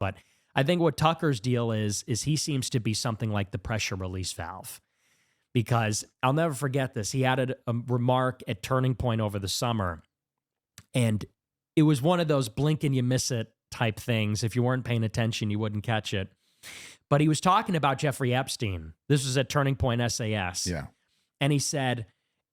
But I think what Tucker's deal is he seems to be something like the pressure release valve. Because I'll never forget this. He added a remark at Turning Point over the summer, and it was one of those blink and you miss it type things. If you weren't paying attention, you wouldn't catch it. But he was talking about Jeffrey Epstein. This was at Turning Point SAS. Yeah. And he said,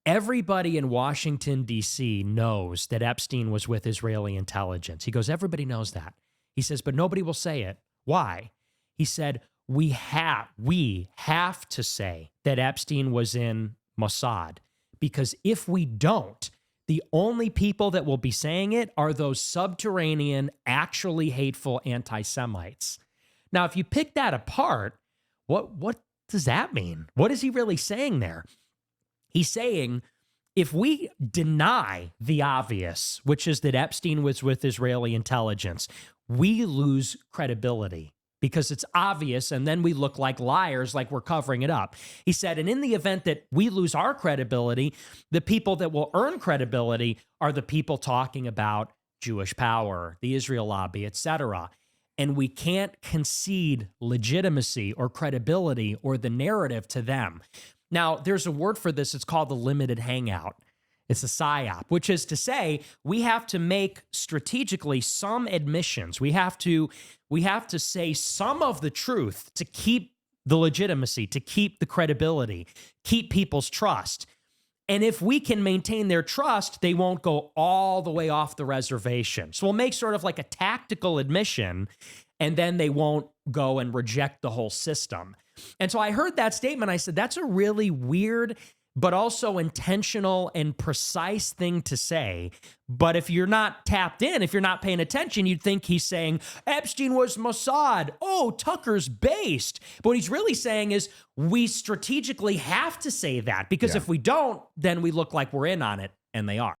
everybody in Washington, D.C. knows that Epstein was with Israeli intelligence. He goes, everybody knows that. He says, but nobody will say it. Why? He said, we have to say that Epstein was in Mossad, because if we don't, the only people that will be saying it are those subterranean, actually hateful anti-Semites. Now, if you pick that apart, what does that mean? What is he really saying there? He's saying, if we deny the obvious, which is that Epstein was with Israeli intelligence, we lose credibility because it's obvious, and then we look like liars, like we're covering it up. He said, and in the event that we lose our credibility, the people that will earn credibility are the people talking about Jewish power, the Israel lobby, etc. And we can't concede legitimacy or credibility or the narrative to them. Now, there's a word for this. It's called the limited hangout. It's a PSYOP, which is to say we have to make strategically some admissions. We have to say some of the truth to keep the legitimacy, to keep the credibility, keep people's trust. And if we can maintain their trust, they won't go all the way off the reservation. So we'll make sort of like a tactical admission, and then they won't go and reject the whole system. And so I heard that statement. I said, that's a really weird but also intentional and precise thing to say. But if you're not tapped in, if you're not paying attention, you'd think he's saying Epstein was Mossad. Oh, Tucker's based. But what he's really saying is we strategically have to say that, because if we don't, then we look like we're in on it, and they are.